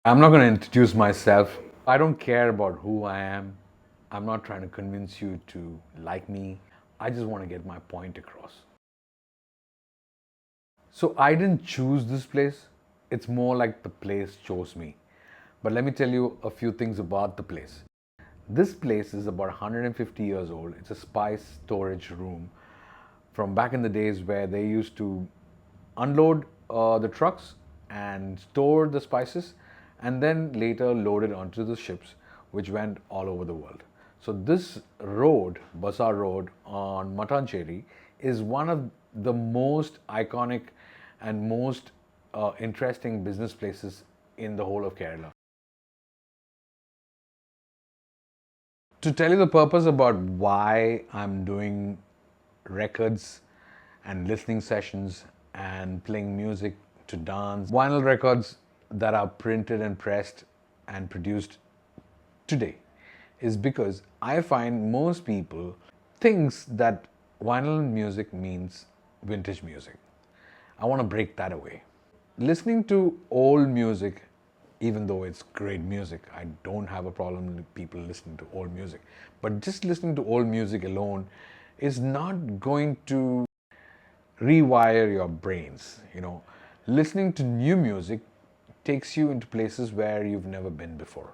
I'm not going to introduce myself. I don't care about who I am. I'm not trying to convince you to like me. I just want to get my point across. So I didn't choose this place. It's more like the place chose me. But let me tell you a few things about the place. This place is about 150 years old. It's a spice storage room from back in the days where they used to unload the trucks and store the spices and then later load it onto the ships which went all over the world. So this road, Bazaar Road on Mattanchery, is one of the most iconic and most interesting business places in the whole of Kerala. To tell you the purpose about why I'm doing records and listening sessions and playing music to dance, vinyl records that are printed and pressed and produced today is because I find most people thinks that vinyl music means vintage music. I want to break that away. Listening to old music, even though it's great music, I don't have a problem with people listening to old music. But just listening to old music alone is not going to rewire your brains. Listening to new music takes you into places where you've never been before.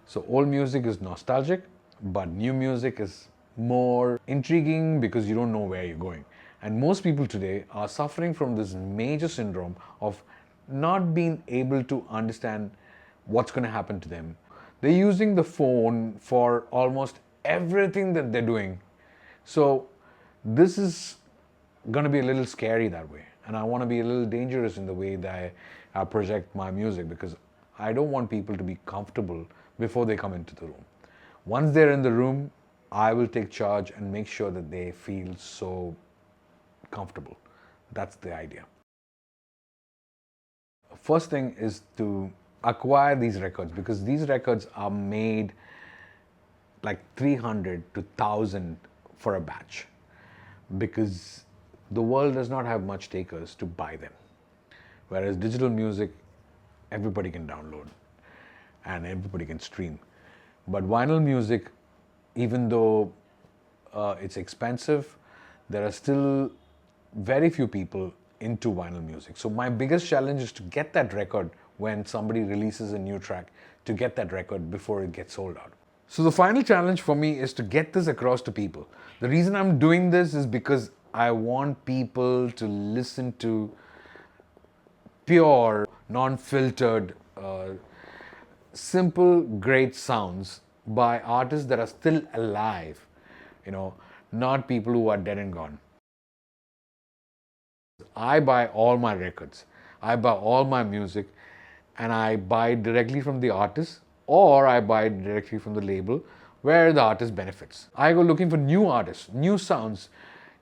So old music is nostalgic, but new music is more intriguing because you don't know where you're going. And most people today are suffering from this major syndrome of not being able to understand what's going to happen to them. They're using the phone for almost everything that they're doing. So this is going to be a little scary that way. And I want to be a little dangerous in the way that I project my music because I don't want people to be comfortable before they come into the room. Once they're in the room, I will take charge and make sure that they feel so comfortable. That's the idea. First thing is to acquire these records because these records are made like 300 to 1,000 for a batch because the world does not have much takers to buy them. Whereas digital music, everybody can download and everybody can stream. But vinyl music, even though it's expensive, there are still very few people into vinyl music. So my biggest challenge is to get that record when somebody releases a new track, to get that record before it gets sold out. So the final challenge for me is to get this across to people. The reason I'm doing this is because I want people to listen to pure, non-filtered, simple, great sounds by artists that are still alive, not people who are dead and gone. I buy all my records, I buy all my music, and I buy it directly from the artist or I buy it directly from the label where the artist benefits. I go looking for new artists, new sounds,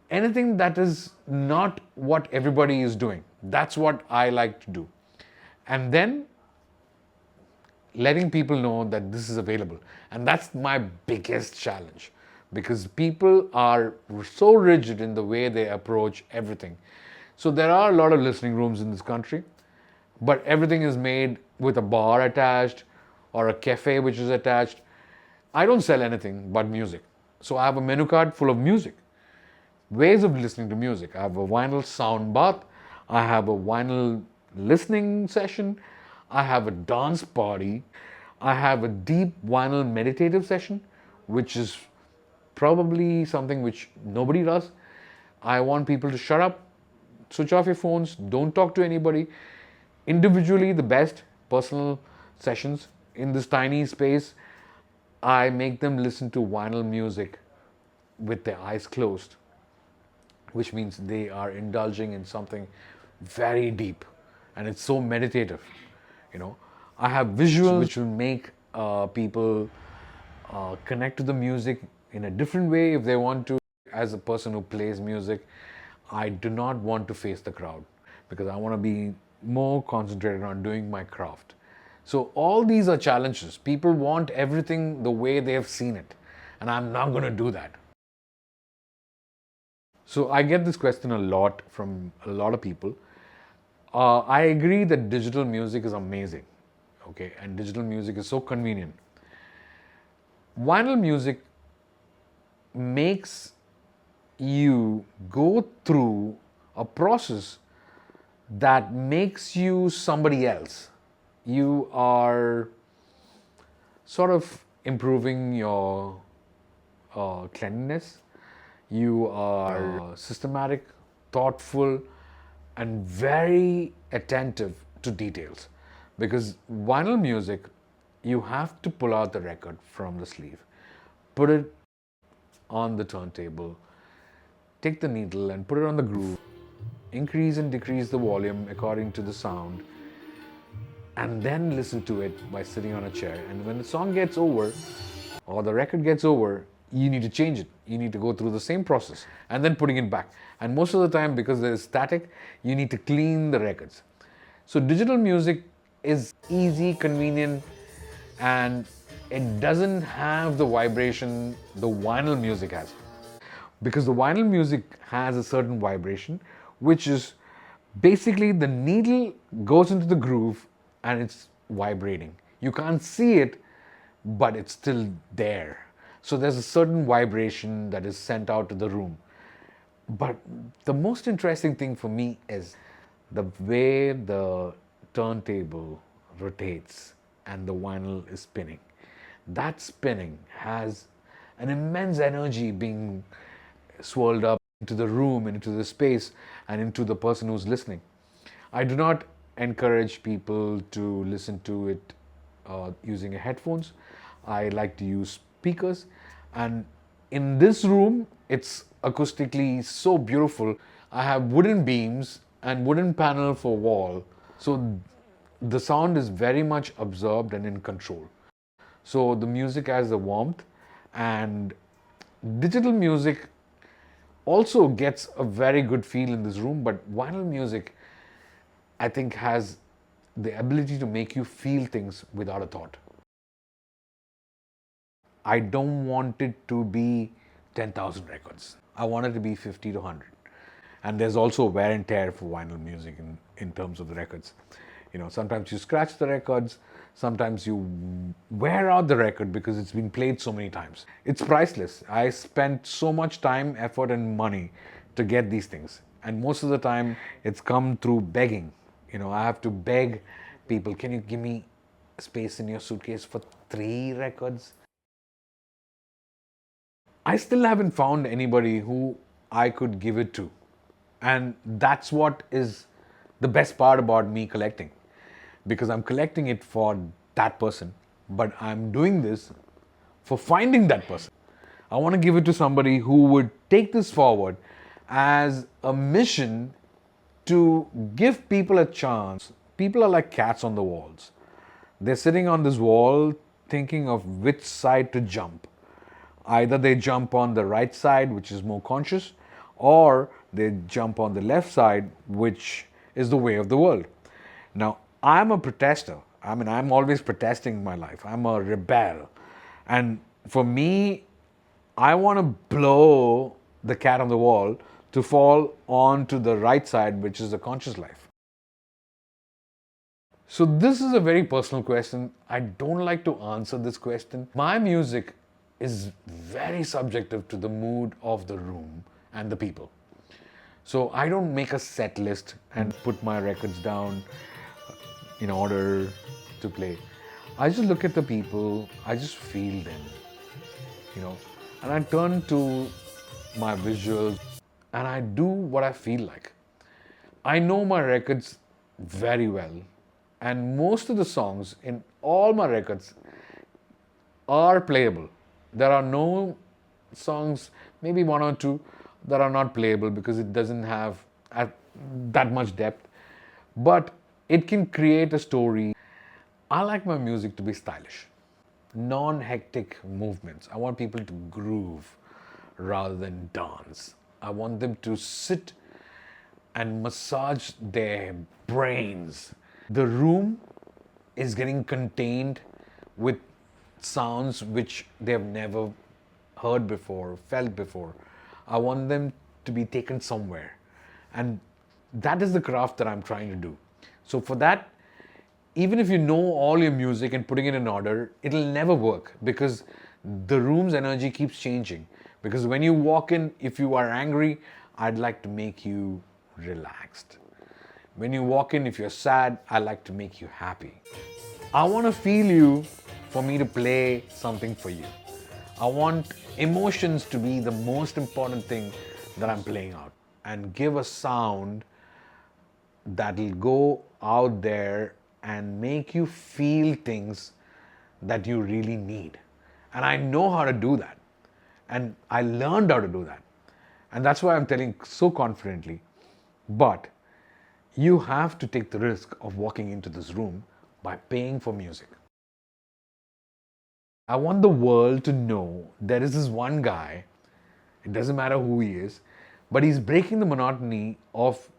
anything that is not what everybody is doing. That's what I like to do. And then letting people know that this is available. And that's my biggest challenge because people are so rigid in the way they approach everything. So there are a lot of listening rooms in this country, but everything is made with a bar attached or a cafe which is attached. I don't sell anything but music. So I have a menu card full of music, ways of listening to music. I have a vinyl sound bath, I have a vinyl listening session, I have a dance party, I have a deep vinyl meditative session, which is probably something which nobody does. I want people to shut up, switch off your phones, don't talk to anybody. Individually, the best personal sessions in this tiny space. I make them listen to vinyl music with their eyes closed, which means they are indulging in something very deep and it's so meditative. I have visuals which will make people connect to the music in a different way if they want to. As a person who plays music, I do not want to face the crowd because I want to be more concentrated on doing my craft. So all these are challenges. People want everything the way they have seen it, and I'm not going to do that. So I get this question a lot from a lot of people. I agree that digital music is amazing. okay, and digital music is so convenient. Vinyl music makes you go through a process that makes you somebody else. You are sort of improving your cleanliness. You are systematic, thoughtful, and very attentive to details. Because vinyl music, you have to pull out the record from the sleeve, put it on the turntable, take the needle and put it on the groove, increase and decrease the volume according to the sound, and then listen to it by sitting on a chair. And when the song gets over or the record gets over, you need to change it. You need to go through the same process and then putting it back. And most of the time, because there is static, you need to clean the records. So digital music is easy, convenient, and it doesn't have the vibration the vinyl music has. Because the vinyl music has a certain vibration, which is basically the needle goes into the groove and it's vibrating. You can't see it, but it's still there. So there's a certain vibration that is sent out to the room. But the most interesting thing for me is the way the turntable rotates and the vinyl is spinning. That spinning has an immense energy being swirled up into the room, into the space, and into the person who's listening. I do not encourage people to listen to it using headphones. I like to use speakers, and in this room, it's acoustically so beautiful. I have wooden beams and wooden panel for wall, so the sound is very much absorbed and in control. So the music has the warmth, and digital music also gets a very good feel in this room, but vinyl music, I think, has the ability to make you feel things without a thought. I don't want it to be 10,000 records. I want it to be 50 to 100. And there's also wear and tear for vinyl music in terms of the records. You know, sometimes you scratch the records, sometimes you wear out the record because it's been played so many times. It's priceless. I spent so much time, effort, and money to get these things. And most of the time, it's come through begging. You know, I have to beg people, can you give me space in your suitcase for 3 records? I still haven't found anybody who I could give it to. And that's what is the best part about me collecting. Because I'm collecting it for that person, but I'm doing this for finding that person. I want to give it to somebody who would take this forward as a mission to give people a chance. People are like cats on the walls. They're sitting on this wall thinking of which side to jump. Either they jump on the right side, which is more conscious, or they jump on the left side, which is the way of the world. Now, I'm a protester. I mean, I'm always protesting in my life. I'm a rebel. And for me, I want to blow the cat on the wall to fall onto the right side, which is the conscious life. So, this is a very personal question. I don't like to answer this question. My music is very subjective to the mood of the room and the people. So, I don't make a set list and put my records down in order to play. I just look at the people, I just feel them, you know, and I turn to my visuals and I do what I feel like. I know my records very well, and most of the songs in all my records are playable. There are no songs, maybe 1 or 2, that are not playable because it doesn't have that much depth. But it can create a story. I like my music to be stylish, non-hectic movements. I want people to groove rather than dance. I want them to sit and massage their brains. The room is getting contained with sounds which they have never heard before, felt before. I want them to be taken somewhere. And that is the craft that I'm trying to do. So for that, even if you know all your music and putting it in order, it'll never work because the room's energy keeps changing. Because when you walk in, if you are angry, I'd like to make you relaxed. When you walk in, if you're sad, I like to make you happy. I want to feel you for me to play something for you. I want emotions to be the most important thing that I'm playing out and give a sound that'll go out there and make you feel things that you really need. And I know how to do that. And I learned how to do that. And that's why I'm telling so confidently. But you have to take the risk of walking into this room by paying for music. I want the world to know there is this one guy, it doesn't matter who he is, but he's breaking the monotony of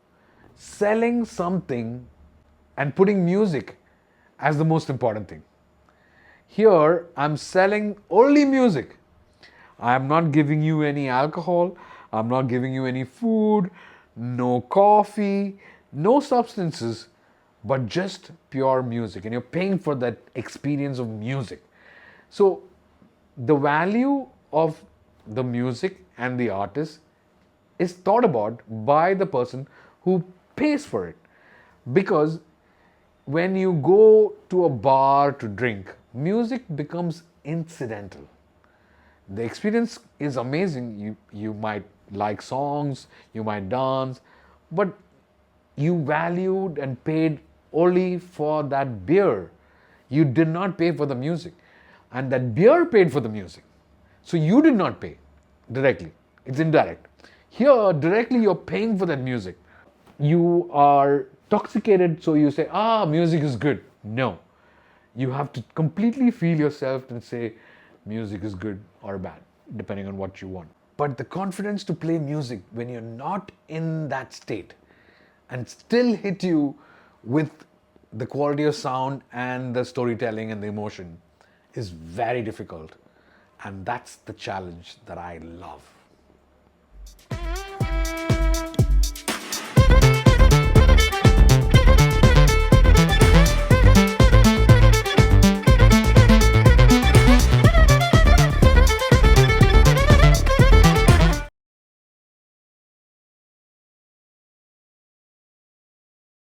selling something and putting music as the most important thing. Here, I'm selling only music. I am not giving you any alcohol, I'm not giving you any food, no coffee, no substances, but just pure music. And you're paying for that experience of music. So, the value of the music and the artist is thought about by the person who pays for it. Because when you go to a bar to drink, music becomes incidental. The experience is amazing. You might like songs, you might dance, but you valued and paid only for that beer. You did not pay for the music. And that beer paid for the music. So you did not pay directly. It's indirect. Here, directly you're paying for that music. You are intoxicated, so you say, music is good. No. You have to completely feel yourself and say, music is good or bad, depending on what you want. But the confidence to play music when you're not in that state and still hit you with the quality of sound and the storytelling and the emotion is very difficult. And that's the challenge that I love.